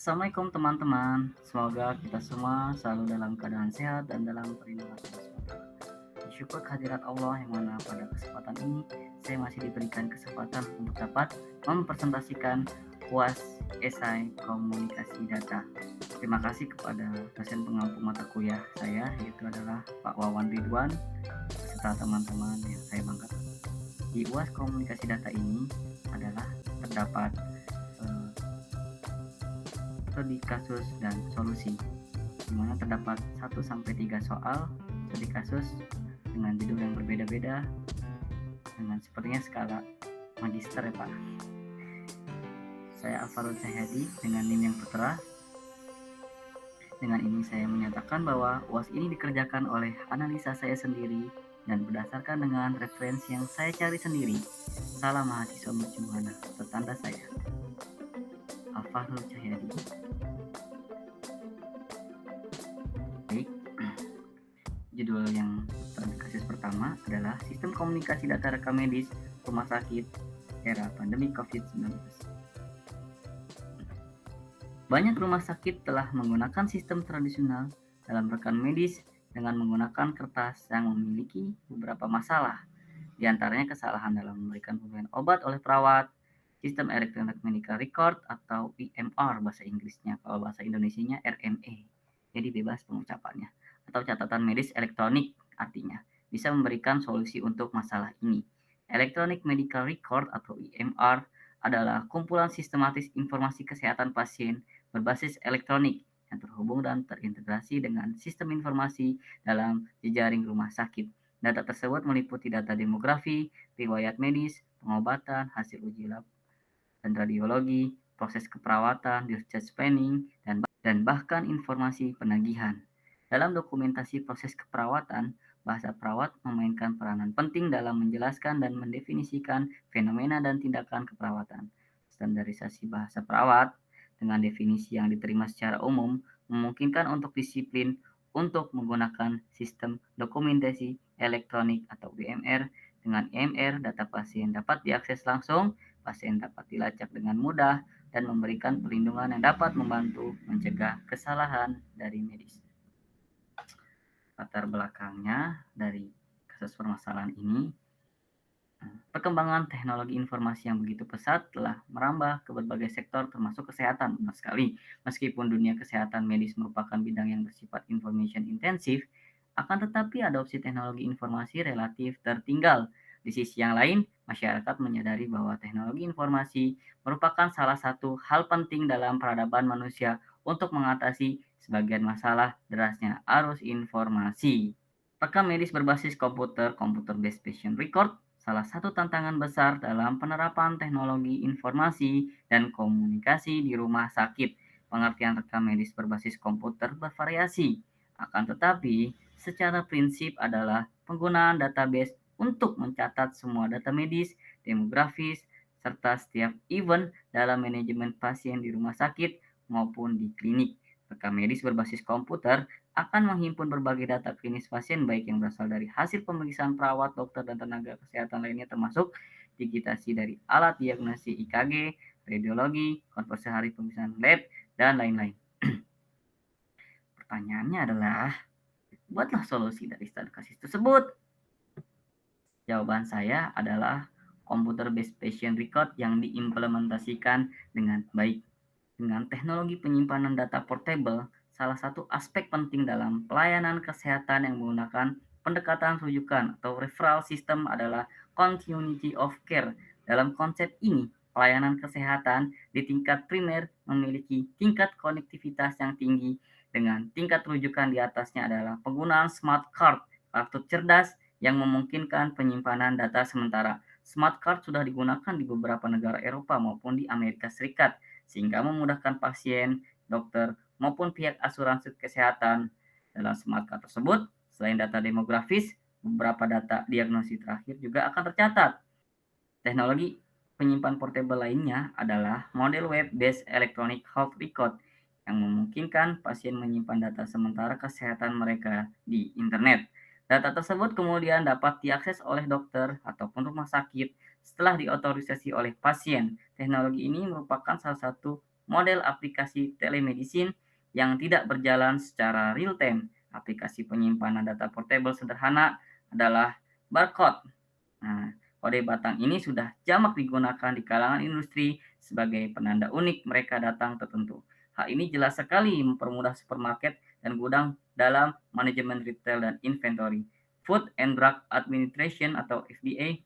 Assalamualaikum teman-teman, semoga kita semua selalu dalam keadaan sehat dan dalam perlindungan Allah SWT. Bersyukur kehadirat Allah yang mana pada kesempatan ini saya masih diberikan kesempatan untuk dapat mempresentasikan UAS esai komunikasi data. Terima kasih kepada dosen pengampu mata kuliah saya, yaitu adalah Pak Wawan Ridwan serta teman-teman yang saya banggakan. Di UAS komunikasi data ini adalah terdapat studi kasus dan solusi, di mana terdapat 1-3 soal studi kasus dengan judul yang berbeda-beda dengan sepertinya skala magister ya Pak. Saya Alfarul Cahyadi dengan NIM yang tertera. Dengan ini saya menyatakan bahwa UAS ini dikerjakan oleh analisa saya sendiri dan berdasarkan dengan referensi yang saya cari sendiri. Salam mahasiswa mercubuana, tertanda saya Alfarul Cahyadi. Baik, judul yang kasus pertama adalah Sistem Komunikasi Data Rekam Medis Rumah Sakit Era Pandemi COVID-19. Banyak rumah sakit telah menggunakan sistem tradisional dalam rekam medis dengan menggunakan kertas yang memiliki beberapa masalah. Di antaranya kesalahan dalam memberikan pemberian obat oleh perawat, sistem Electronic Medical Record atau EMR bahasa Inggrisnya, kalau bahasa Indonesianya RME. Jadi bebas pengucapannya. Atau catatan medis elektronik artinya bisa memberikan solusi untuk masalah ini. Electronic Medical Record atau EMR adalah kumpulan sistematis informasi kesehatan pasien berbasis elektronik yang terhubung dan terintegrasi dengan sistem informasi dalam jejaring rumah sakit. Data tersebut meliputi data demografi, riwayat medis, pengobatan, hasil uji lab dan radiologi, proses keperawatan, discharge planning, dan bahkan informasi penagihan. Dalam dokumentasi proses keperawatan, bahasa perawat memainkan peranan penting dalam menjelaskan dan mendefinisikan fenomena dan tindakan keperawatan. Standarisasi bahasa perawat dengan definisi yang diterima secara umum memungkinkan untuk disiplin untuk menggunakan sistem dokumentasi elektronik atau DMR. Dengan EMR, data pasien dapat diakses langsung, pasien dapat dilacak dengan mudah, dan memberikan perlindungan yang dapat membantu mencegah kesalahan dari medis. Latar belakangnya dari kasus permasalahan ini, perkembangan teknologi informasi yang begitu pesat telah merambah ke berbagai sektor termasuk kesehatan. Benar sekali, meskipun dunia kesehatan medis merupakan bidang yang bersifat information intensif, akan tetapi adopsi teknologi informasi relatif tertinggal. Di sisi yang lain, masyarakat menyadari bahwa teknologi informasi merupakan salah satu hal penting dalam peradaban manusia untuk mengatasi sebagian masalah derasnya arus informasi. Rekam medis berbasis komputer, computer-based patient record, salah satu tantangan besar dalam penerapan teknologi informasi dan komunikasi di rumah sakit. Pengertian rekam medis berbasis komputer bervariasi, akan tetapi secara prinsip adalah penggunaan database untuk mencatat semua data medis, demografis, serta setiap event dalam manajemen pasien di rumah sakit maupun di klinik. Rekam medis berbasis komputer akan menghimpun berbagai data klinis pasien baik yang berasal dari hasil pemeriksaan perawat, dokter, dan tenaga kesehatan lainnya termasuk digitasi dari alat diagnosis IKG, radiologi, konversi hari pemeriksaan lab, dan lain-lain. Pertanyaannya adalah, buatlah solusi dari studi kasus tersebut. Jawaban saya adalah computer-based patient record yang diimplementasikan dengan baik. Dengan teknologi penyimpanan data portable, salah satu aspek penting dalam pelayanan kesehatan yang menggunakan pendekatan rujukan atau referral system adalah continuity of care. Dalam konsep ini, pelayanan kesehatan di tingkat primer memiliki tingkat konektivitas yang tinggi dengan tingkat rujukan di atasnya adalah penggunaan smart card, kartu cerdas yang memungkinkan penyimpanan data sementara. Smart card sudah digunakan di beberapa negara Eropa maupun di Amerika Serikat, sehingga memudahkan pasien, dokter, maupun pihak asuransi kesehatan. Dalam smart card tersebut, selain data demografis, beberapa data diagnosis terakhir juga akan tercatat. Teknologi penyimpan portable lainnya adalah model web-based electronic health record yang memungkinkan pasien menyimpan data sementara kesehatan mereka di internet. Data tersebut kemudian dapat diakses oleh dokter ataupun rumah sakit setelah diotorisasi oleh pasien. Teknologi ini merupakan salah satu model aplikasi telemedicine yang tidak berjalan secara real time. Aplikasi penyimpanan data portable sederhana adalah barcode. Nah, kode batang ini sudah jamak digunakan di kalangan industri sebagai penanda unik mereka datang tertentu. Hal ini jelas sekali mempermudah supermarket dan gudang dalam manajemen retail dan inventory. Food and Drug Administration atau FDA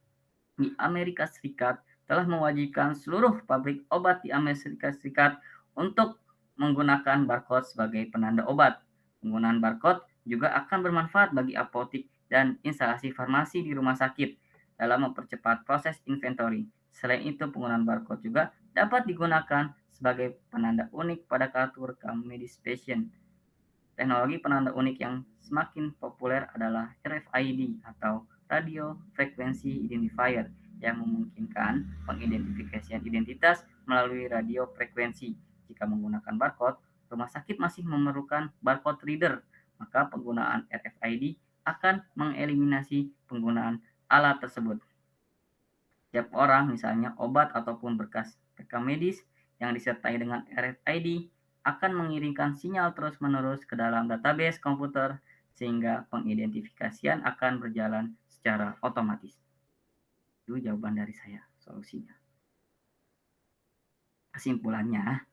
di Amerika Serikat telah mewajibkan seluruh pabrik obat di Amerika Serikat untuk menggunakan barcode sebagai penanda obat. Penggunaan barcode juga akan bermanfaat bagi apotik dan instalasi farmasi di rumah sakit dalam mempercepat proses inventory. Selain itu, penggunaan barcode juga dapat digunakan sebagai penanda unik pada kartu rekam medis pasien. Teknologi penanda unik yang semakin populer adalah RFID atau Radio Frequency Identifier yang memungkinkan pengidentifikasian identitas melalui radio frekuensi. Jika menggunakan barcode, rumah sakit masih memerlukan barcode reader, maka penggunaan RFID akan mengeliminasi penggunaan alat tersebut. Setiap orang, misalnya obat ataupun berkas rekam medis yang disertai dengan RFID, akan mengirimkan sinyal terus-menerus ke dalam database komputer sehingga pengidentifikasian akan berjalan secara otomatis. Itu jawaban dari saya, solusinya. Kesimpulannya,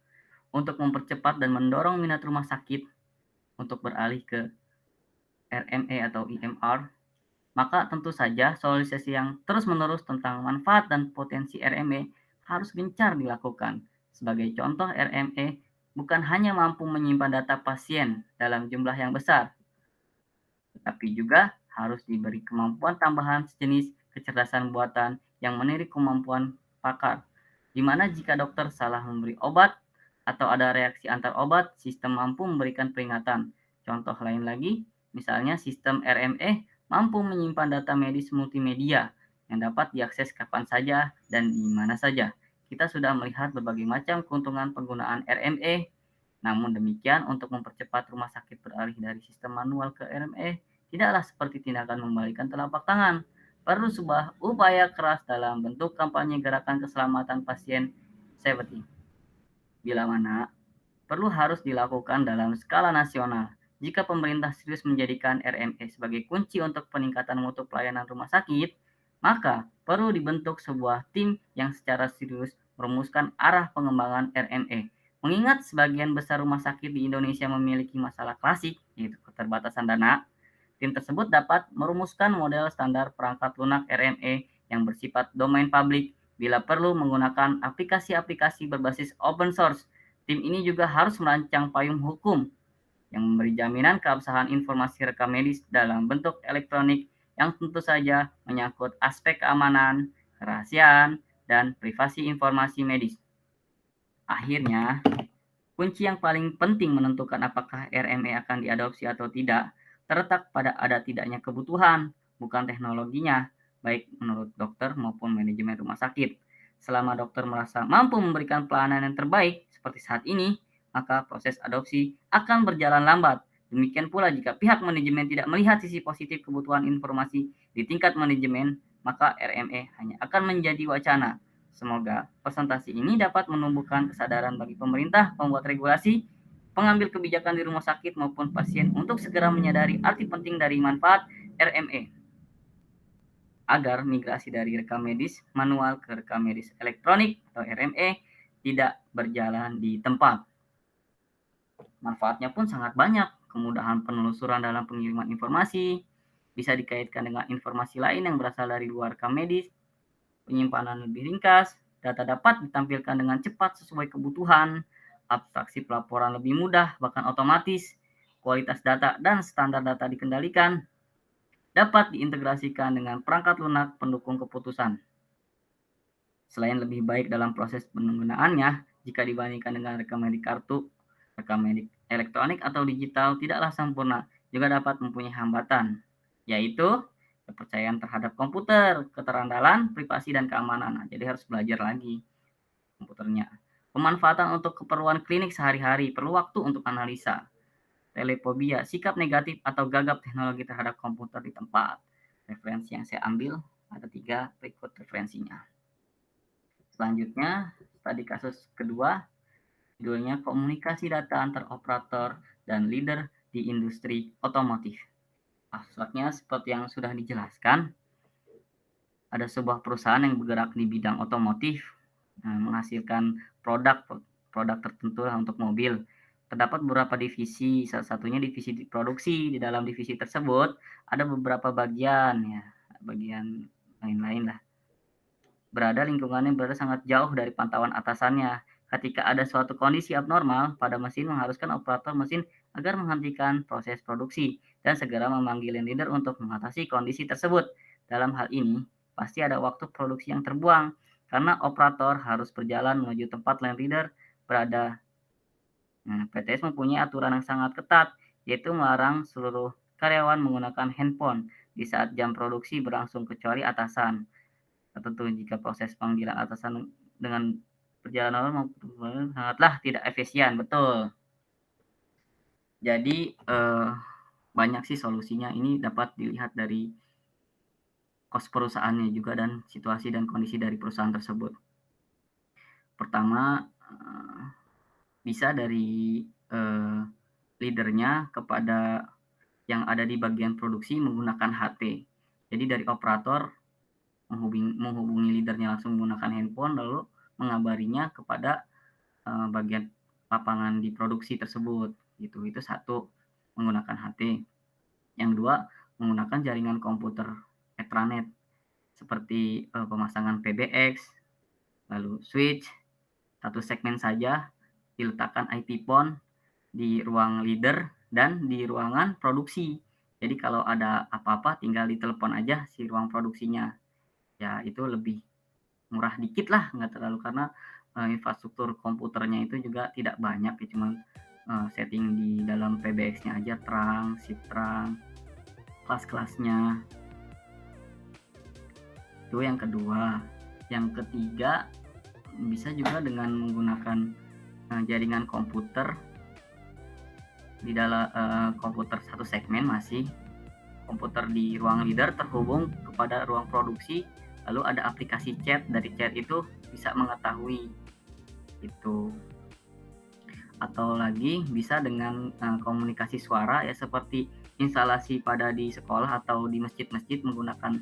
untuk mempercepat dan mendorong minat rumah sakit untuk beralih ke RME atau EMR, maka tentu saja sosialisasi yang terus-menerus tentang manfaat dan potensi RME harus gencar dilakukan. Sebagai contoh, RME bukan hanya mampu menyimpan data pasien dalam jumlah yang besar, tetapi juga harus diberi kemampuan tambahan sejenis kecerdasan buatan yang meniru kemampuan pakar, di mana jika dokter salah memberi obat atau ada reaksi antar obat, sistem mampu memberikan peringatan. Contoh lain lagi, misalnya sistem RME mampu menyimpan data medis multimedia yang dapat diakses kapan saja dan di mana saja. Kita sudah melihat berbagai macam keuntungan penggunaan RME. Namun demikian, untuk mempercepat rumah sakit beralih dari sistem manual ke RME, tidaklah seperti tindakan membalikan telapak tangan. Perlu sebuah upaya keras dalam bentuk kampanye gerakan keselamatan pasien safety. Bila mana perlu harus dilakukan dalam skala nasional. Jika pemerintah serius menjadikan RME sebagai kunci untuk peningkatan mutu pelayanan rumah sakit, maka perlu dibentuk sebuah tim yang secara serius merumuskan arah pengembangan RME. Mengingat sebagian besar rumah sakit di Indonesia memiliki masalah klasik, yaitu keterbatasan dana, tim tersebut dapat merumuskan model standar perangkat lunak RME yang bersifat domain publik bila perlu menggunakan aplikasi-aplikasi berbasis open source. Tim ini juga harus merancang payung hukum yang memberi jaminan keabsahan informasi rekam medis dalam bentuk elektronik yang tentu saja menyangkut aspek keamanan, kerahasiaan, dan privasi informasi medis. Akhirnya, kunci yang paling penting menentukan apakah RME akan diadopsi atau tidak terletak pada ada tidaknya kebutuhan, bukan teknologinya, baik menurut dokter maupun manajemen rumah sakit. Selama dokter merasa mampu memberikan pelayanan yang terbaik seperti saat ini, maka proses adopsi akan berjalan lambat. Demikian pula jika pihak manajemen tidak melihat sisi positif kebutuhan informasi di tingkat manajemen, maka RME hanya akan menjadi wacana. Semoga presentasi ini dapat menumbuhkan kesadaran bagi pemerintah, pembuat regulasi, pengambil kebijakan di rumah sakit maupun pasien untuk segera menyadari arti penting dari manfaat RME agar migrasi dari rekam medis manual ke rekam medis elektronik atau RME tidak berjalan di tempat. Manfaatnya pun sangat banyak, kemudahan penelusuran dalam pengiriman informasi, bisa dikaitkan dengan informasi lain yang berasal dari luar rekam medis, penyimpanan lebih ringkas, data dapat ditampilkan dengan cepat sesuai kebutuhan, abstraksi pelaporan lebih mudah bahkan otomatis, kualitas data dan standar data dikendalikan, dapat diintegrasikan dengan perangkat lunak pendukung keputusan. Selain lebih baik dalam proses penggunaannya, jika dibandingkan dengan rekam medik kartu, rekam medik elektronik atau digital tidaklah sempurna, juga dapat mempunyai hambatan, yaitu kepercayaan terhadap komputer, keterandalan, privasi, dan keamanan. Nah, jadi harus belajar lagi komputernya. Pemanfaatan untuk keperluan klinik sehari-hari, perlu waktu untuk analisa. Telefobia, sikap negatif atau gagap teknologi terhadap komputer di tempat. Referensi yang saya ambil ada 3, berikut referensinya. Selanjutnya, tadi kasus kedua, Keduanya komunikasi data antar operator dan leader di industri otomotif. Abstraknya seperti yang sudah dijelaskan, ada sebuah perusahaan yang bergerak di bidang otomotif, menghasilkan produk produk tertentu lah untuk mobil. Terdapat beberapa divisi, salah satunya divisi produksi. Di dalam divisi tersebut ada beberapa bagian ya, bagian lain-lain lah. Lingkungannya berada sangat jauh dari pantauan atasannya. Ketika ada suatu kondisi abnormal pada mesin mengharuskan operator mesin agar menghentikan proses produksi dan segera memanggil leader untuk mengatasi kondisi tersebut. Dalam hal ini, pasti ada waktu produksi yang terbuang karena operator harus berjalan menuju tempat line leader berada. Nah, PTS mempunyai aturan yang sangat ketat, yaitu melarang seluruh karyawan menggunakan handphone di saat jam produksi berlangsung kecuali atasan. Tertentu jika proses panggilan atasan dengan berjalan normal sangatlah tidak efisien, betul. Jadi, banyak sih solusinya, ini dapat dilihat dari kos perusahaannya juga dan situasi dan kondisi dari perusahaan tersebut. Pertama, bisa dari, leader kepada yang ada di bagian produksi menggunakan HP. Jadi dari operator menghubungi leader-nya langsung menggunakan handphone lalu mengabarinya kepada bagian lapangan di produksi tersebut, gitu. Itu satu, menggunakan HT. Yang dua, menggunakan jaringan komputer Ethernet seperti pemasangan PBX, lalu switch, satu segmen saja, diletakkan IP phone di ruang leader dan di ruangan produksi. Jadi kalau ada apa-apa tinggal ditelepon aja si ruang produksinya. Ya itu lebih murah dikit lah, nggak terlalu karena, infrastruktur komputernya itu juga tidak banyak ya, cuman, setting di dalam PBX-nya aja terang, shift terang, kelas-kelasnya. Itu yang kedua. Yang ketiga, bisa juga dengan menggunakan, jaringan komputer di dalam, komputer satu segmen masih, komputer di ruang leader terhubung kepada ruang produksi, lalu ada aplikasi chat, dari chat itu bisa mengetahui itu. Atau lagi bisa dengan komunikasi suara ya seperti instalasi pada di sekolah atau di masjid-masjid menggunakan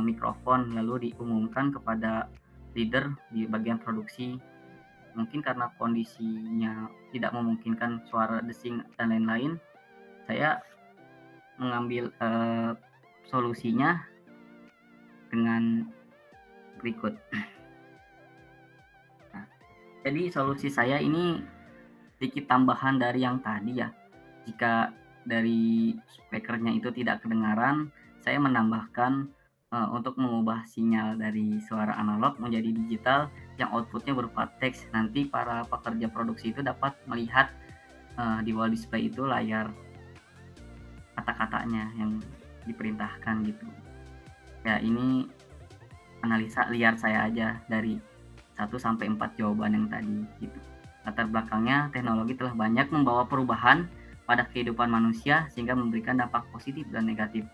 mikrofon lalu diumumkan kepada leader di bagian produksi. Mungkin karena kondisinya tidak memungkinkan suara desing dan lain-lain, saya mengambil solusinya dengan berikut. Nah, jadi solusi saya ini sedikit tambahan dari yang tadi ya. Jika dari speakernya itu tidak kedengaran, saya menambahkan untuk mengubah sinyal dari suara analog menjadi digital yang outputnya berupa teks. Nanti para pekerja produksi itu dapat melihat di wall display itu layar kata-katanya yang diperintahkan gitu. Ya ini analisa liar saya aja dari 1 sampai 4 jawaban yang tadi gitu. Latar belakangnya, teknologi telah banyak membawa perubahan pada kehidupan manusia sehingga memberikan dampak positif dan negatif.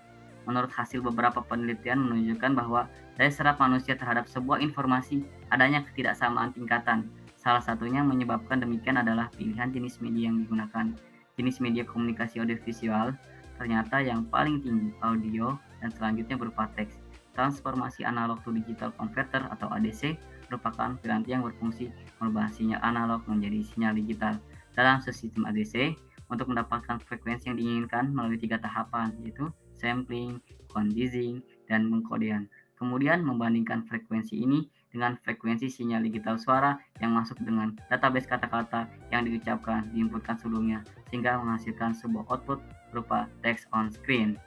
Menurut hasil beberapa penelitian menunjukkan bahwa daya serap manusia terhadap sebuah informasi adanya ketidaksamaan tingkatan. Salah satunya menyebabkan demikian adalah pilihan jenis media yang digunakan. Jenis media komunikasi audiovisual ternyata yang paling tinggi audio dan selanjutnya berupa teks. Transformasi analog to digital converter atau ADC merupakan piranti yang berfungsi merubah sinyal analog menjadi sinyal digital. Dalam sistem ADC, untuk mendapatkan frekuensi yang diinginkan melalui 3 tahapan, yaitu sampling, quantizing, dan pengkodean. Kemudian membandingkan frekuensi ini dengan frekuensi sinyal digital suara yang masuk dengan database kata-kata yang diucapkan diinputkan sebelumnya, sehingga menghasilkan sebuah output berupa text on screen.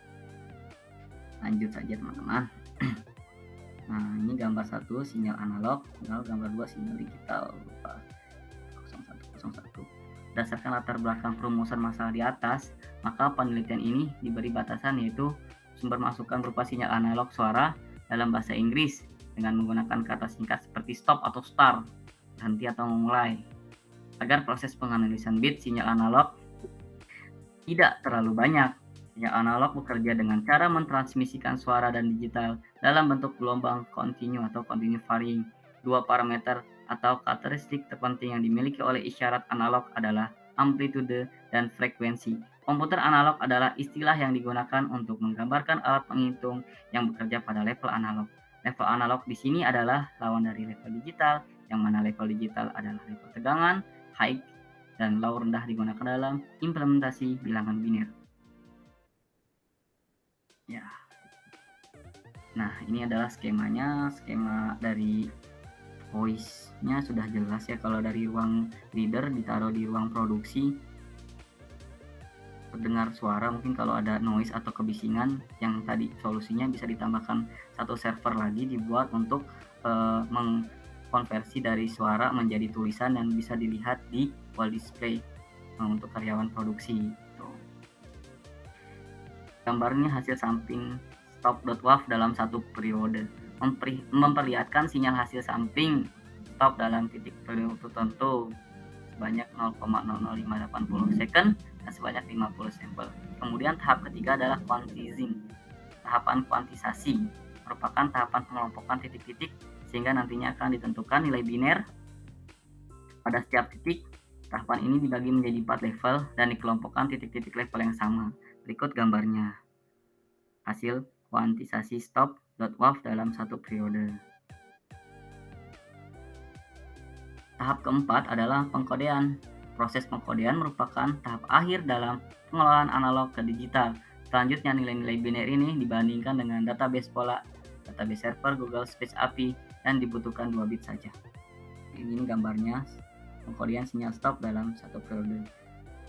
Lanjut saja teman-teman. Nah, ini gambar 1 sinyal analog, lalu gambar 2 sinyal digital berupa 0101. Berdasarkan latar belakang perumusan masalah di atas, maka penelitian ini diberi batasan yaitu sumber masukan berupa sinyal analog suara dalam bahasa Inggris dengan menggunakan kata singkat seperti stop atau start, berhenti atau memulai, agar proses penganalisan bit sinyal analog tidak terlalu banyak. Sinyal analog bekerja dengan cara mentransmisikan suara dan digital dalam bentuk gelombang kontinu atau continue varying. Dua parameter atau karakteristik terpenting yang dimiliki oleh isyarat analog adalah amplitude dan frekuensi. Komputer analog adalah istilah yang digunakan untuk menggambarkan alat penghitung yang bekerja pada level analog. Level analog di sini adalah lawan dari level digital, yang mana level digital adalah level tegangan, high, dan low rendah digunakan dalam implementasi bilangan biner. Ya. Nah, ini adalah skemanya, skema dari voice-nya sudah jelas ya. Kalau dari ruang reader ditaruh di ruang produksi, terdengar suara, mungkin kalau ada noise atau kebisingan, yang tadi solusinya bisa ditambahkan satu server lagi dibuat untuk mengkonversi dari suara menjadi tulisan dan bisa dilihat di wall display untuk karyawan produksi. Gambarnya hasil sampling stop.wav dalam satu periode memperlihatkan sinyal hasil sampling stop dalam titik periode tertentu sebanyak 0,00580 second dan sebanyak 50 sampel. Kemudian tahap ketiga adalah quantizing. Tahapan kuantisasi merupakan tahapan pengelompokan titik-titik sehingga nantinya akan ditentukan nilai biner pada setiap titik. Tahapan ini dibagi menjadi 4 level dan dikelompokkan titik-titik level yang sama. Berikut gambarnya. Hasil kuantisasi stop.wav dalam satu periode. Tahap keempat adalah pengkodean. Proses pengkodean merupakan tahap akhir dalam pengelolaan analog ke digital. Selanjutnya nilai-nilai biner ini dibandingkan dengan database pola, database server Google Speech API, dan dibutuhkan 2 bit saja. Ini gambarnya pengkodean sinyal stop dalam satu periode.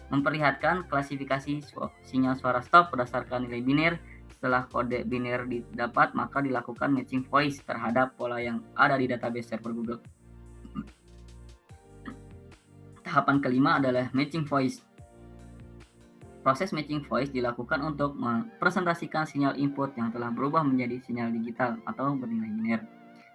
Memperlihatkan klasifikasi sinyal suara stop berdasarkan nilai biner. Setelah kode biner didapat, maka dilakukan matching voice terhadap pola yang ada di database server Google. Tahapan kelima adalah matching voice. Proses matching voice dilakukan untuk mempresentasikan sinyal input yang telah berubah menjadi sinyal digital atau bernilai biner.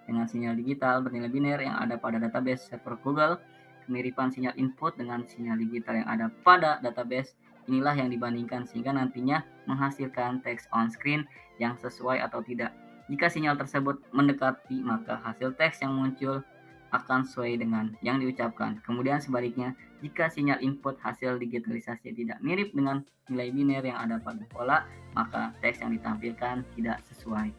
Dengan sinyal digital bernilai biner yang ada pada database server Google, kemiripan sinyal input dengan sinyal digital yang ada pada database inilah yang dibandingkan sehingga nantinya menghasilkan teks on screen yang sesuai atau tidak. Jika sinyal tersebut mendekati, maka hasil teks yang muncul akan sesuai dengan yang diucapkan. Kemudian sebaliknya, jika sinyal input hasil digitalisasi tidak mirip dengan nilai biner yang ada pada pola, maka teks yang ditampilkan tidak sesuai.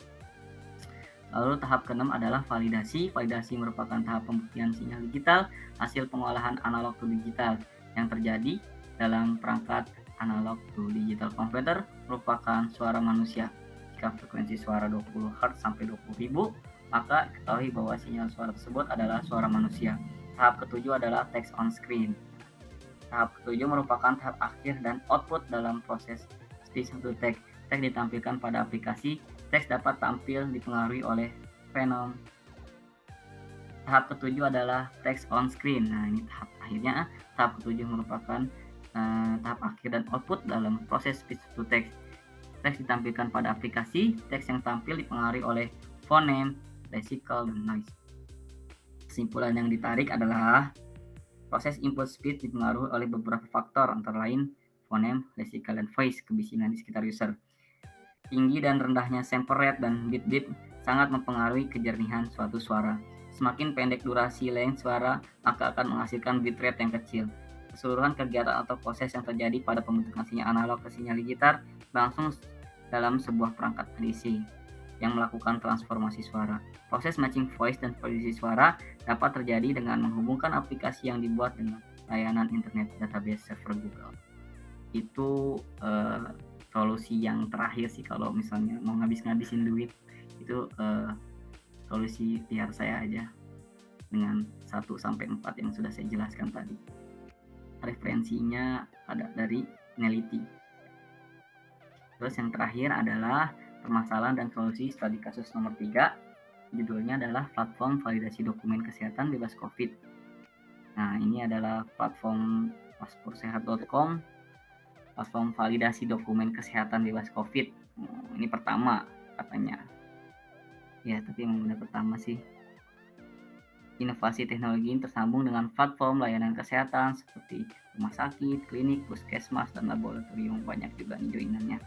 Lalu tahap ke-6 adalah validasi. Validasi merupakan tahap pembuktian sinyal digital hasil pengolahan analog to digital yang terjadi dalam perangkat analog to digital converter merupakan suara manusia. Jika frekuensi suara 20 Hz sampai 20.000, maka ketahui bahwa sinyal suara tersebut adalah suara manusia. Tahap ketujuh adalah text on screen. Tahap ketujuh merupakan tahap akhir dan output dalam proses speech to text. Teks ditampilkan pada aplikasi. Teks dapat tampil dipengaruhi oleh fenom. Tahap ketujuh adalah text on screen. Nah, ini tahap akhirnya. Tahap ketujuh merupakan tahap akhir dan output dalam proses speech to text. Teks ditampilkan pada aplikasi. Teks yang tampil dipengaruhi oleh phoneme, lexicon, dan noise. Kesimpulan yang ditarik adalah proses input speech dipengaruhi oleh beberapa faktor antara lain phoneme, lexicon, dan voice, kebisingan di sekitar user. Tinggi dan rendahnya sample rate dan bit sangat mempengaruhi kejernihan suatu suara. Semakin pendek durasi length suara, maka akan menghasilkan bitrate yang kecil. Keseluruhan kegiatan atau proses yang terjadi pada pembentukan sinyal analog ke sinyal digital langsung dalam sebuah perangkat ADC yang melakukan transformasi suara. Proses matching voice dan validasi suara dapat terjadi dengan menghubungkan aplikasi yang dibuat dengan layanan internet database server Google. Itu solusi yang terakhir sih kalau misalnya mau ngabisin duit. Itu solusi PR saya aja dengan 1-4 yang sudah saya jelaskan tadi. Referensinya ada dari Neliti. Terus yang terakhir adalah permasalahan dan solusi studi kasus nomor 3. Judulnya adalah platform validasi dokumen kesehatan bebas COVID. Nah, ini adalah platform pasporsehat.com, platform validasi dokumen kesehatan bebas COVID. Ini pertama katanya. Ya, tapi emang benar pertama sih. Inovasi teknologi ini tersambung dengan platform layanan kesehatan seperti rumah sakit, klinik, puskesmas, dan laboratorium. Banyak juga nih joinannya.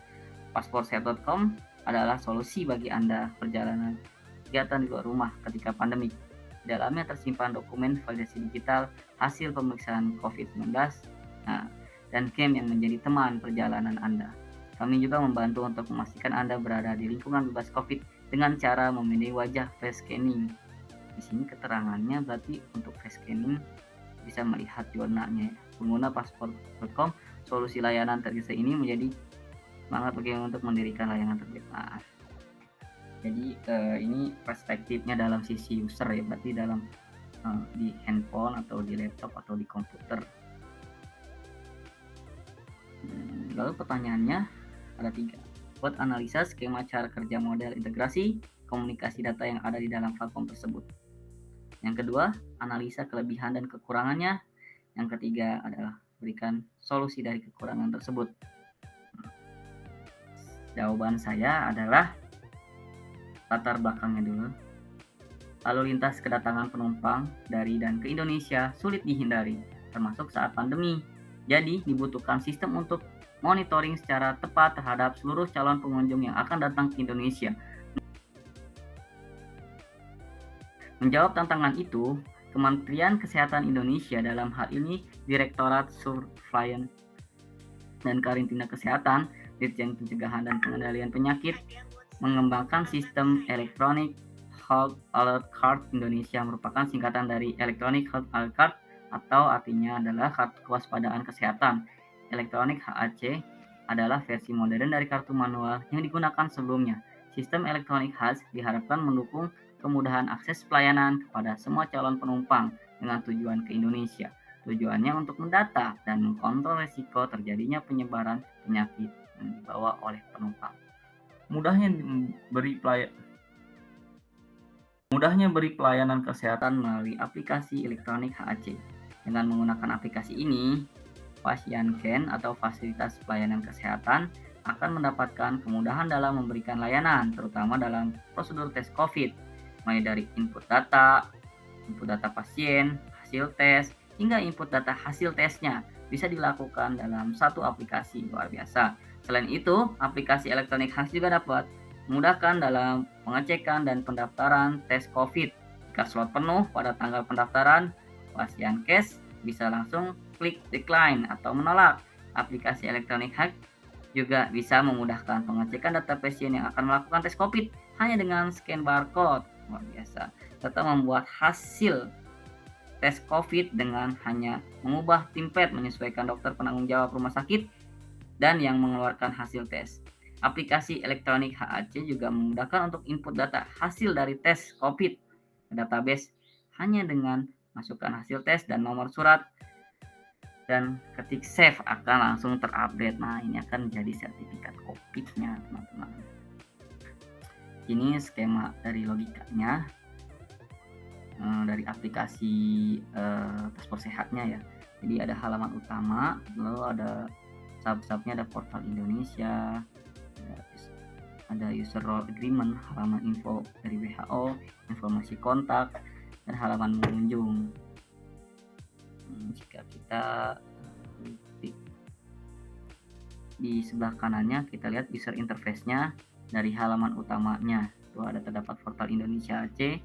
Pasporsehat.com adalah solusi bagi Anda perjalanan kegiatan di luar rumah ketika pandemi. Di dalamnya tersimpan dokumen validasi digital, hasil pemeriksaan COVID-19, dan game yang menjadi teman perjalanan Anda. Kami juga membantu untuk memastikan Anda berada di lingkungan bebas COVID dengan cara memilih wajah face scanning. Di sini keterangannya berarti untuk face scanning bisa melihat zonanya. Pengguna paspor.com, solusi layanan tergesa ini menjadi semangat bagaimana untuk mendirikan layanan tersebut. Jadi ini perspektifnya dalam sisi user ya, berarti dalam di handphone atau di laptop atau di komputer. Lalu pertanyaannya ada 3. Buat analisa skema cara kerja model integrasi komunikasi data yang ada di dalam platform tersebut. Yang kedua, analisa kelebihan dan kekurangannya. Yang ketiga adalah berikan solusi dari kekurangan tersebut. Jawaban saya adalah latar belakangnya dulu. Lalu lintas kedatangan penumpang dari dan ke Indonesia sulit dihindari, termasuk saat pandemi. Jadi dibutuhkan sistem untuk monitoring secara tepat terhadap seluruh calon pengunjung yang akan datang ke Indonesia. Menjawab tantangan itu, Kementerian Kesehatan Indonesia, dalam hal ini Direktorat Surveillance dan Karantina Kesehatan, Ditjen Pencegahan dan Pengendalian Penyakit, mengembangkan sistem Electronic Health Alert Card Indonesia, merupakan singkatan dari Electronic Health Alert Card, atau artinya adalah kartu kewaspadaan kesehatan. Electronic HAC adalah versi modern dari kartu manual yang digunakan sebelumnya. Sistem Electronic HAC diharapkan mendukung kemudahan akses pelayanan kepada semua calon penumpang dengan tujuan ke Indonesia. Tujuannya untuk mendata dan mengkontrol risiko terjadinya penyebaran penyakit yang dibawa oleh penumpang. Mudahnya beri pelayanan kesehatan melalui aplikasi elektronik HAC. Dengan menggunakan aplikasi ini, pasien KEN atau fasilitas pelayanan kesehatan akan mendapatkan kemudahan dalam memberikan layanan, terutama dalam prosedur tes COVID, mulai dari input data pasien, hasil tes, hingga input data hasil tesnya bisa dilakukan dalam satu aplikasi. Luar biasa. Selain itu, aplikasi elektronik HAS juga dapat memudahkan dalam pengecekan dan pendaftaran tes COVID. Jika slot penuh pada tanggal pendaftaran, pasien KES bisa langsung klik decline atau menolak. Aplikasi elektronik HAS juga bisa memudahkan pengecekan data pasien yang akan melakukan tes COVID hanya dengan scan barcode. Luar biasa. Serta membuat hasil tes COVID dengan hanya mengubah template menyesuaikan dokter penanggung jawab rumah sakit dan yang mengeluarkan hasil tes. Aplikasi elektronik HAC juga memudahkan untuk input data hasil dari tes COVID ke database hanya dengan masukkan hasil tes dan nomor surat dan ketik save akan langsung terupdate. Nah, ini akan jadi sertifikat COVID-nya, teman-teman. Ini skema dari logikanya dari aplikasi paspor sehatnya ya. Jadi ada halaman utama, lalu ada sub-subnya, ada portal Indonesia, ada user role agreement, halaman info dari WHO, informasi kontak, dan halaman pengunjung. Jika kita di sebelah kanannya kita lihat user interface-nya dari halaman utamanya. Itu ada terdapat portal Indonesia AC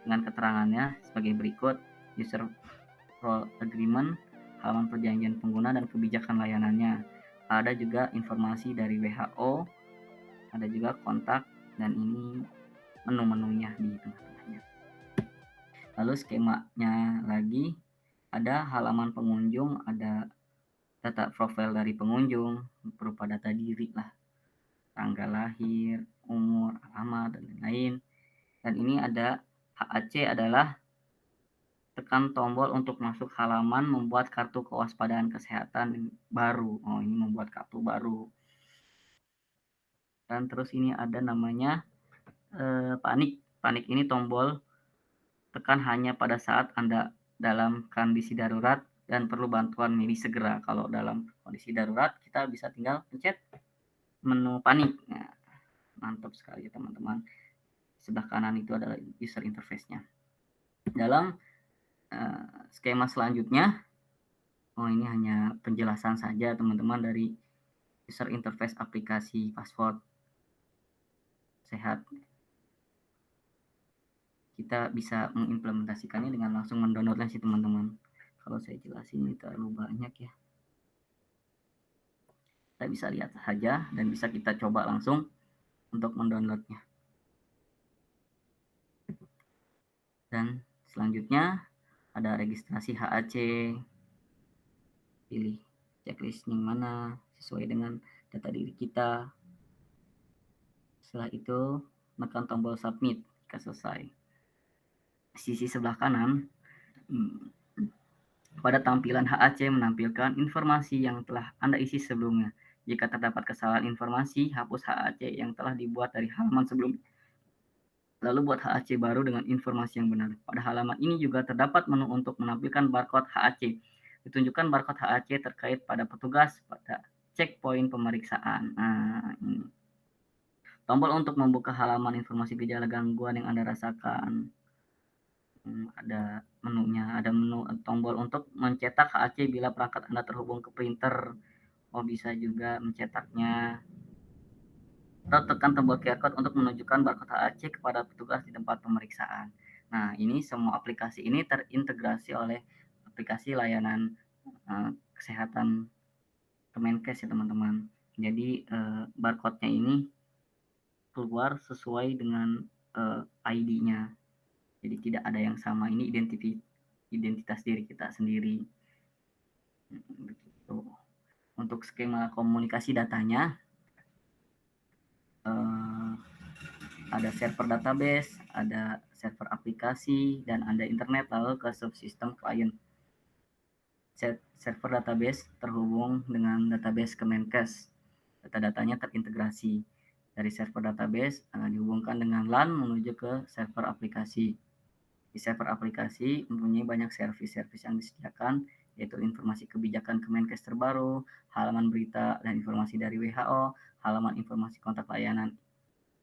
dengan keterangannya sebagai berikut: user role agreement, halaman perjanjian pengguna dan kebijakan layanannya. Ada juga informasi dari WHO, ada juga kontak, dan ini menu-menunya di tengah-tengahnya. Lalu skemanya lagi, ada halaman pengunjung, ada data profil dari pengunjung berupa data diri lah, tanggal lahir, umur, alamat, dan lain-lain. Dan ini ada HAC adalah tekan tombol untuk masuk halaman membuat kartu kewaspadaan kesehatan baru. Oh, ini membuat kartu baru. Dan terus ini ada namanya panik. Panik ini tombol tekan hanya pada saat Anda dalam kondisi darurat dan perlu bantuan medis segera. Kalau dalam kondisi darurat kita bisa tinggal pencet menu panik. Nah, mantap sekali teman-teman. Sebelah kanan itu adalah user interface-nya. Dalam skema selanjutnya, ini hanya penjelasan saja teman-teman dari user interface aplikasi paspor sehat. kita bisa mengimplementasikannya dengan langsung mendownloadnya sih teman-teman. Kalau saya jelasin ini terlalu banyak ya. Kita bisa lihat saja dan bisa kita coba langsung untuk mendownloadnya. Dan selanjutnya ada registrasi HAC. Pilih checklist yang mana sesuai dengan data diri kita. Setelah itu tekan tombol submit jika selesai. Sisi sebelah kanan pada tampilan HAC menampilkan informasi yang telah Anda isi sebelumnya. Jika terdapat kesalahan informasi, hapus HAC yang telah dibuat dari halaman sebelumnya. Lalu buat HAC baru dengan informasi yang benar. Pada halaman ini juga terdapat menu untuk menampilkan barcode HAC. Ditunjukkan barcode HAC terkait pada petugas pada checkpoint pemeriksaan. Nah, ini. Tombol untuk membuka halaman informasi gejala gangguan yang Anda rasakan. Ada menunya, ada menu tombol untuk mencetak HAC bila perangkat Anda terhubung ke printer. Oh, bisa juga mencetaknya. Atau tekan tombol QR code untuk menunjukkan barcode HAC kepada petugas di tempat pemeriksaan. Nah, ini semua aplikasi ini terintegrasi oleh aplikasi layanan kesehatan Kemenkes ya teman-teman. Jadi barcode-nya ini keluar sesuai dengan ID-nya. Jadi tidak ada yang sama, ini identitas diri kita sendiri. Begitu. Untuk skema komunikasi datanya, ada server database, ada server aplikasi, dan ada internet lalu ke subsistem klien. Server database terhubung dengan database Kemenkes. Data-datanya terintegrasi. Dari server database dihubungkan dengan LAN menuju ke server aplikasi. Di server aplikasi mempunyai banyak servis-servis yang disediakan, yaitu informasi kebijakan Kemenkes terbaru, halaman berita dan informasi dari WHO, halaman informasi kontak layanan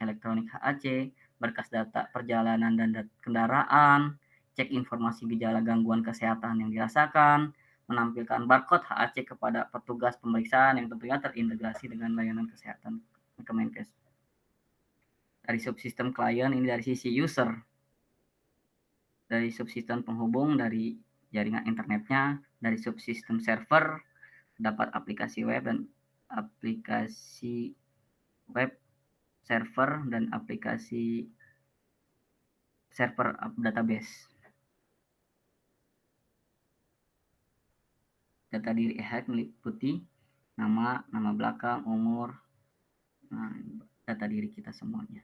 elektronik HAC, berkas data perjalanan dan kendaraan, cek informasi gejala gangguan kesehatan yang dirasakan, menampilkan barcode HAC kepada petugas pemeriksaan yang tentunya terintegrasi dengan layanan kesehatan Kemenkes. Dari subsistem klien ini dari sisi user, dari subsistem penghubung, dari jaringan internetnya, dari subsistem server, dapat aplikasi web dan aplikasi web server dan aplikasi server database. Data diri e-hack meliputi nama belakang, umur, data diri kita semuanya.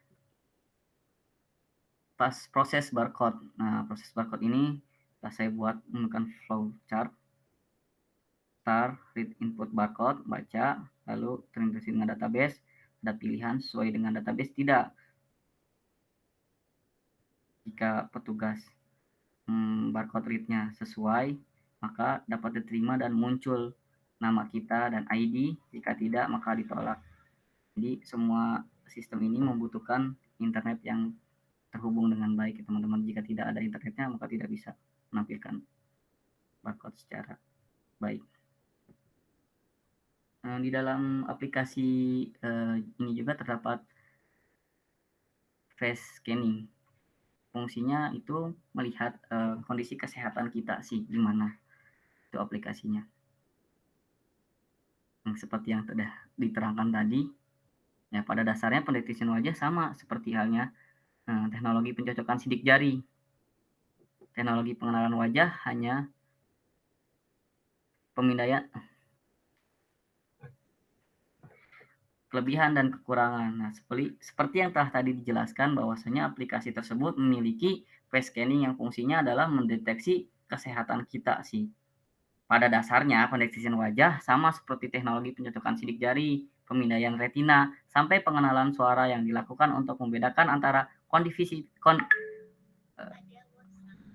Pas proses barcode. Nah, proses barcode ini telah saya buat menggunakan flowchart. Start, read input barcode, baca, lalu terintegrasi dengan database. Ada pilihan sesuai dengan database tidak. Jika petugas barcode read-nya sesuai, maka dapat diterima dan muncul nama kita dan ID. Jika tidak, maka ditolak. Jadi semua sistem ini membutuhkan internet yang terhubung dengan baik, teman-teman. Jika tidak ada internetnya, maka tidak bisa menampilkan barcode secara baik. Di dalam aplikasi ini juga terdapat face scanning. Fungsinya itu melihat kondisi kesehatan kita sih gimana itu aplikasinya. Seperti yang sudah diterangkan tadi, ya pada dasarnya pendeteksian wajah sama seperti halnya teknologi pencocokan sidik jari. Teknologi pengenalan wajah hanya pemindaian kelebihan dan kekurangan. Nah, seperti yang telah tadi dijelaskan bahwasanya aplikasi tersebut memiliki face scanning yang fungsinya adalah mendeteksi kesehatan kita sih. Pada dasarnya pendeteksian wajah sama seperti teknologi pencocokan sidik jari, pemindaian retina, sampai pengenalan suara yang dilakukan untuk membedakan antara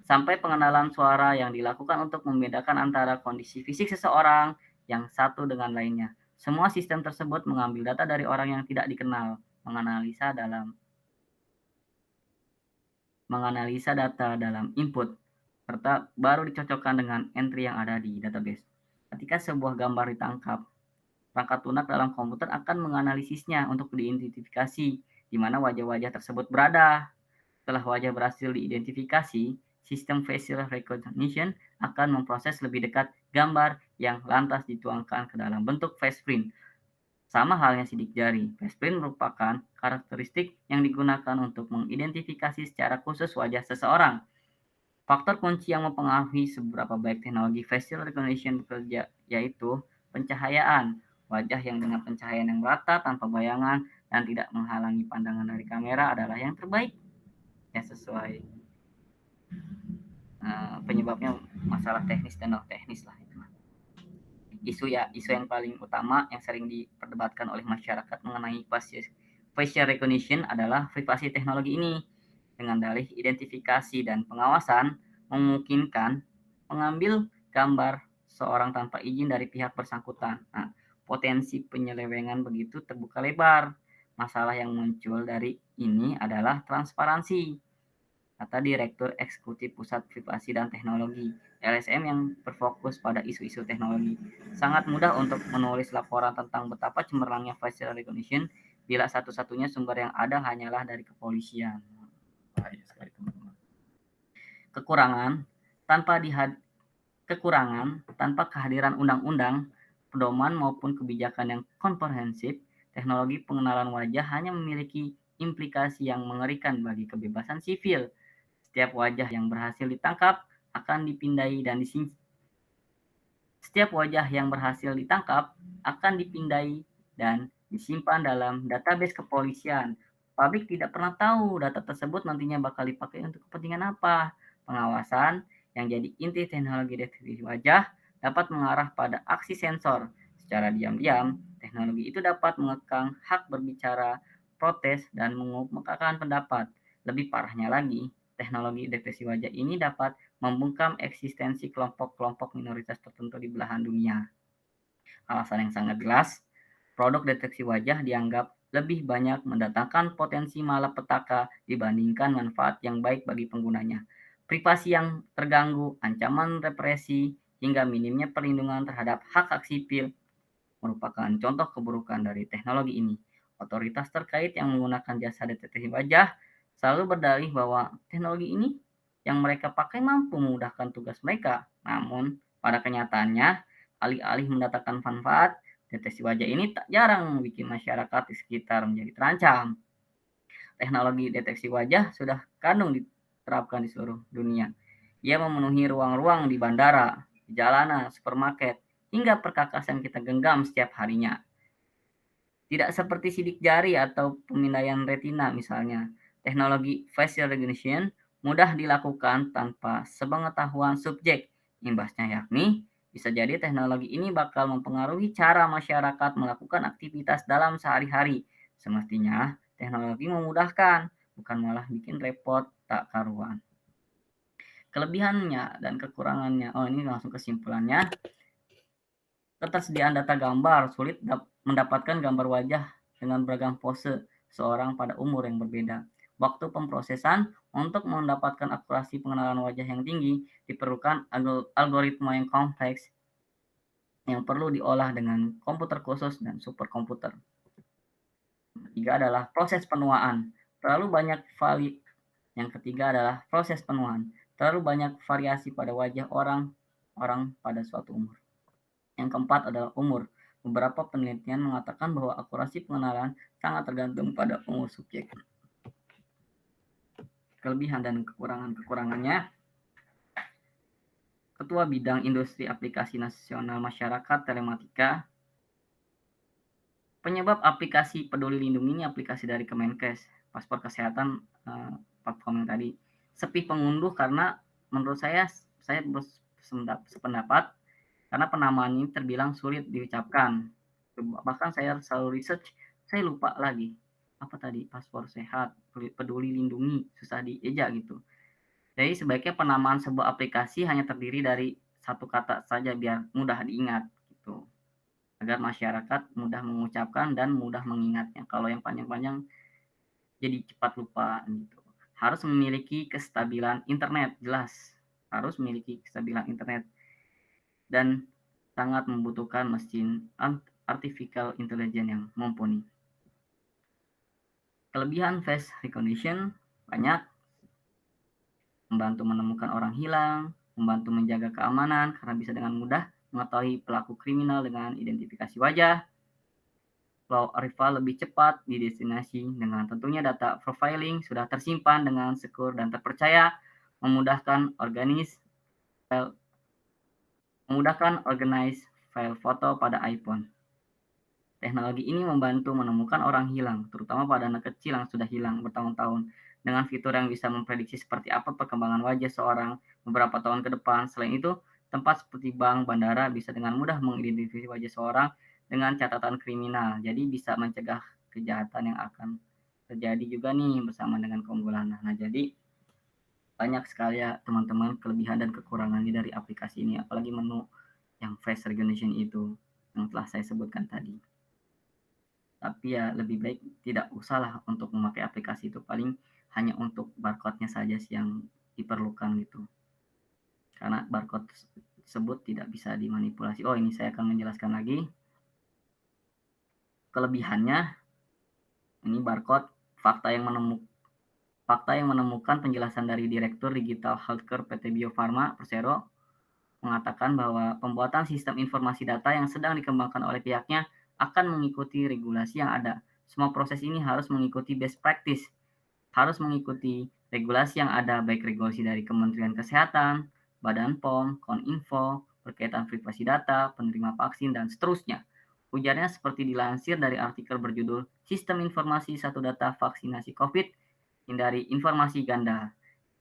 sampai pengenalan suara yang dilakukan untuk membedakan antara kondisi fisik seseorang yang satu dengan lainnya. Semua sistem tersebut mengambil data dari orang yang tidak dikenal, menganalisa data dalam input, serta baru dicocokkan dengan entry yang ada di database. Ketika sebuah gambar ditangkap, perangkat lunak dalam komputer akan menganalisisnya untuk diidentifikasi di mana wajah-wajah tersebut berada. Setelah wajah berhasil diidentifikasi, sistem facial recognition akan memproses lebih dekat gambar yang lantas dituangkan ke dalam bentuk faceprint. Sama halnya sidik jari, faceprint merupakan karakteristik yang digunakan untuk mengidentifikasi secara khusus wajah seseorang. Faktor kunci yang mempengaruhi seberapa baik teknologi facial recognition bekerja yaitu pencahayaan. Wajah yang dengan pencahayaan yang merata tanpa bayangan dan tidak menghalangi pandangan dari kamera adalah yang terbaik. Ya sesuai penyebabnya masalah teknis dan non teknis lah itu. Isu yang paling utama yang sering diperdebatkan oleh masyarakat mengenai facial recognition adalah privasi teknologi ini. Dengan dalih identifikasi dan pengawasan memungkinkan mengambil gambar seorang tanpa izin dari pihak bersangkutan. Nah, potensi penyelewengan begitu terbuka lebar. Masalah yang muncul dari ini adalah transparansi, kata Direktur Eksekutif Pusat Privasi dan Teknologi (LSM) yang berfokus pada isu-isu teknologi. Sangat mudah untuk menulis laporan tentang betapa cemerlangnya facial recognition bila satu-satunya sumber yang ada hanyalah dari kepolisian. Bahaya sekali teman-teman. Kekurangan tanpa dihad kekurangan tanpa kehadiran undang-undang, pedoman maupun kebijakan yang komprehensif, teknologi pengenalan wajah hanya memiliki implikasi yang mengerikan bagi kebebasan sipil. Setiap wajah yang berhasil ditangkap akan dipindai dan Setiap wajah yang berhasil ditangkap akan dipindai dan disimpan dalam database kepolisian. Publik tidak pernah tahu data tersebut nantinya bakal dipakai untuk kepentingan apa. Pengawasan yang jadi inti teknologi deteksi wajah dapat mengarah pada aksi sensor. Secara diam-diam, teknologi itu dapat mengekang hak berbicara, protes, dan mengumumkan pendapat. Lebih parahnya lagi, teknologi deteksi wajah ini dapat membungkam eksistensi kelompok-kelompok minoritas tertentu di belahan dunia. Alasan yang sangat jelas, produk deteksi wajah dianggap lebih banyak mendatangkan potensi malapetaka dibandingkan manfaat yang baik bagi penggunanya. Privasi yang terganggu, ancaman represi, hingga minimnya perlindungan terhadap hak-hak sipil merupakan contoh keburukan dari teknologi ini. Otoritas terkait yang menggunakan jasa deteksi wajah selalu berdalih bahwa teknologi ini yang mereka pakai mampu memudahkan tugas mereka. Namun, pada kenyataannya, alih-alih mendatangkan manfaat, deteksi wajah ini tak jarang bikin masyarakat di sekitar menjadi terancam. Teknologi deteksi wajah sudah kadung diterapkan di seluruh dunia. Ia memenuhi ruang-ruang di bandara, di jalanan, supermarket, hingga perkakas yang kita genggam setiap harinya. Tidak seperti sidik jari atau pemindaian retina misalnya, teknologi facial recognition mudah dilakukan tanpa sepengetahuan subjek. Imbasnya yakni, bisa jadi teknologi ini bakal mempengaruhi cara masyarakat melakukan aktivitas dalam sehari-hari. Semestinya, teknologi memudahkan, bukan malah bikin repot tak karuan. Kelebihannya dan kekurangannya, ini langsung kesimpulannya. Ketersediaan data gambar, sulit mendapatkan gambar wajah dengan beragam pose seorang pada umur yang berbeda. Waktu pemrosesan untuk mendapatkan akurasi pengenalan wajah yang tinggi diperlukan algoritma yang kompleks yang perlu diolah dengan komputer khusus dan superkomputer. Ketiga adalah proses penuaan. Terlalu banyak Yang ketiga adalah proses penuaan. Terlalu banyak variasi pada wajah orang pada suatu umur. Yang keempat adalah umur. Beberapa penelitian mengatakan bahwa akurasi pengenalan sangat tergantung pada umur subjek. Kelebihan dan kekurangannya, Ketua Bidang Industri Aplikasi Nasional Masyarakat Telematika, penyebab aplikasi Peduli Lindungi ini aplikasi dari Kemenkes, paspor kesehatan, platform yang tadi. Sepi pengunduh karena menurut saya sependapat karena penamaan ini terbilang sulit diucapkan. Bahkan saya selalu research, saya lupa lagi. Apa tadi? Paspor sehat, peduli lindungi, susah dieja gitu. Jadi sebaiknya penamaan sebuah aplikasi hanya terdiri dari satu kata saja biar mudah diingat gitu. Agar masyarakat mudah mengucapkan dan mudah mengingatnya. Kalau yang panjang-panjang jadi cepat lupa gitu. Harus memiliki kestabilan internet, jelas. Harus memiliki kestabilan internet dan sangat membutuhkan mesin artificial intelligence yang mumpuni. Kelebihan face recognition banyak, membantu menemukan orang hilang, membantu menjaga keamanan karena bisa dengan mudah mengetahui pelaku kriminal dengan identifikasi wajah, flow arrival lebih cepat di destinasi dengan tentunya data profiling sudah tersimpan dengan secure dan terpercaya, memudahkan file memudahkan organize file foto pada iPhone. Teknologi ini membantu menemukan orang hilang, terutama pada anak kecil yang sudah hilang bertahun-tahun. Dengan fitur yang bisa memprediksi seperti apa perkembangan wajah seorang beberapa tahun ke depan. Selain itu, tempat seperti bank, bandara bisa dengan mudah mengidentifikasi wajah seorang dengan catatan kriminal. Jadi bisa mencegah kejahatan yang akan terjadi juga nih bersama dengan keunggulan. Nah, jadi banyak sekali ya teman-teman kelebihan dan kekurangannya dari aplikasi ini, apalagi menu yang face recognition itu yang telah saya sebutkan tadi. Tapi ya lebih baik tidak usahlah untuk memakai aplikasi itu, paling hanya untuk barcode-nya saja sih yang diperlukan gitu. Karena barcode tersebut tidak bisa dimanipulasi. Oh, ini saya akan menjelaskan lagi. Kelebihannya, ini barcode fakta yang menemukan penjelasan dari Direktur Digital Healthcare PT Bio Farma Persero mengatakan bahwa pembuatan sistem informasi data yang sedang dikembangkan oleh pihaknya akan mengikuti regulasi yang ada. Semua proses ini harus mengikuti best practice, harus mengikuti regulasi yang ada, baik regulasi dari Kementerian Kesehatan, Badan POM, Koninfo, berkaitan privasi data, penerima vaksin, dan seterusnya. Ujarnya seperti dilansir dari artikel berjudul Sistem Informasi Satu Data Vaksinasi COVID, hindari informasi ganda,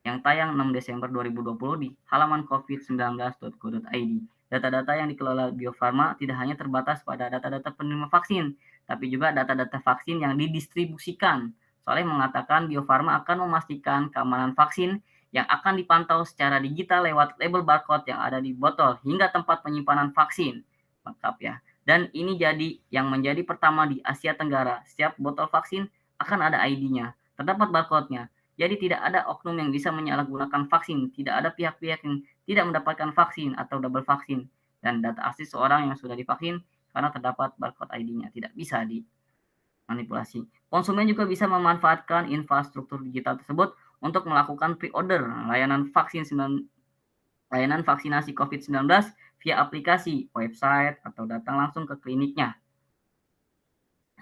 yang tayang 6 Desember 2020 di halaman covid19.go.id. Data-data yang dikelola Bio Farma tidak hanya terbatas pada data-data penerima vaksin, tapi juga data-data vaksin yang didistribusikan. Soalnya mengatakan Bio Farma akan memastikan keamanan vaksin yang akan dipantau secara digital lewat label barcode yang ada di botol hingga tempat penyimpanan vaksin. Lengkap ya. Dan ini jadi yang menjadi pertama di Asia Tenggara. Setiap botol vaksin akan ada ID-nya, terdapat barcode-nya. Jadi tidak ada oknum yang bisa menyalahgunakan vaksin, tidak ada pihak-pihak yang tidak mendapatkan vaksin atau double vaksin, dan data asli seorang yang sudah divaksin karena terdapat barcode ID-nya tidak bisa dimanipulasi. Konsumen juga bisa memanfaatkan infrastruktur digital tersebut untuk melakukan pre-order layanan vaksinasi COVID-19 via aplikasi, website, atau datang langsung ke kliniknya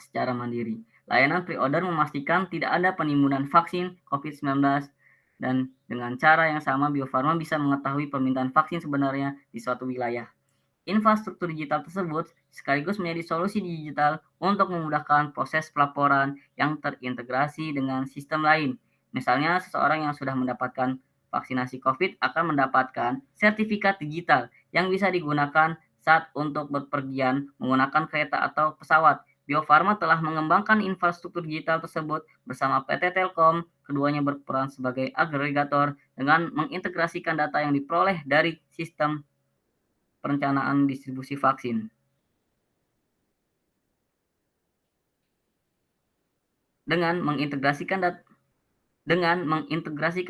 secara mandiri. Layanan pre-order memastikan tidak ada penimbunan vaksin COVID-19 dan dengan cara yang sama Bio Farma bisa mengetahui permintaan vaksin sebenarnya di suatu wilayah. Infrastruktur digital tersebut sekaligus menjadi solusi digital untuk memudahkan proses pelaporan yang terintegrasi dengan sistem lain. Misalnya, seseorang yang sudah mendapatkan vaksinasi COVID akan mendapatkan sertifikat digital yang bisa digunakan saat untuk bepergian menggunakan kereta atau pesawat. Bio Farma telah mengembangkan infrastruktur digital tersebut bersama PT Telkom. Keduanya berperan sebagai agregator dengan mengintegrasikan data yang diperoleh dari sistem perencanaan distribusi vaksin. Dengan mengintegrasikan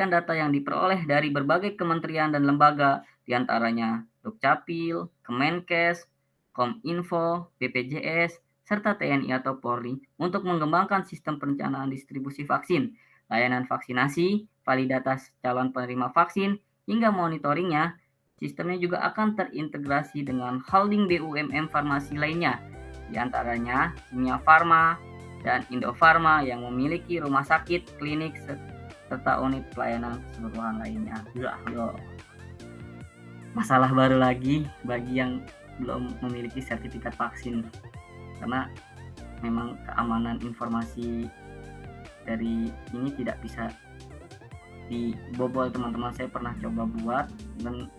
data yang diperoleh dari berbagai kementerian dan lembaga, diantaranya Dukcapil, Kemenkes, Kominfo, BPJS, serta TNI atau Polri untuk mengembangkan sistem perencanaan distribusi vaksin, layanan vaksinasi, validasi calon penerima vaksin, hingga monitoringnya. Sistemnya juga akan terintegrasi dengan holding BUMN farmasi lainnya, diantaranya Kimia Farma dan Indofarma yang memiliki rumah sakit, klinik, serta unit pelayanan keseluruhan lainnya. Masalah baru lagi bagi yang belum memiliki sertifikat vaksin, karena memang keamanan informasi dari ini tidak bisa dibobol teman-teman. Saya pernah coba buat dan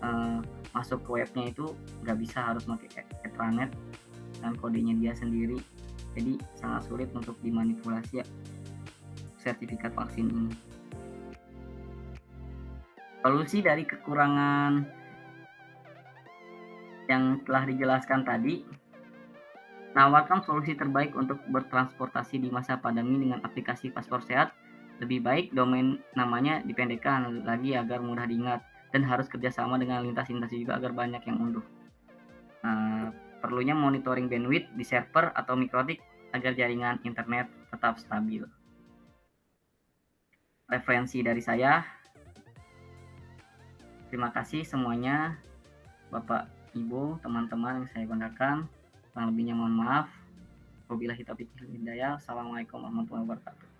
masuk ke webnya itu nggak bisa, harus pakai intranet dan kodenya dia sendiri, jadi sangat sulit untuk dimanipulasi ya sertifikat vaksin ini. Solusi dari kekurangan yang telah dijelaskan tadi, menawarkan solusi terbaik untuk bertransportasi di masa pandemi dengan aplikasi Paspor Sehat. Lebih baik domain namanya dipendekkan lagi agar mudah diingat, dan harus kerjasama dengan lintas instansi juga agar banyak yang unduh. Perlunya monitoring bandwidth di server atau mikrotik agar jaringan internet tetap stabil. Referensi dari saya, Terima kasih semuanya, Bapak, Ibu, teman-teman yang saya banggakan. Kurang lebihnya mohon maaf. Wabillahi taufiq wal hidayah. Assalamualaikum warahmatullahi wabarakatuh.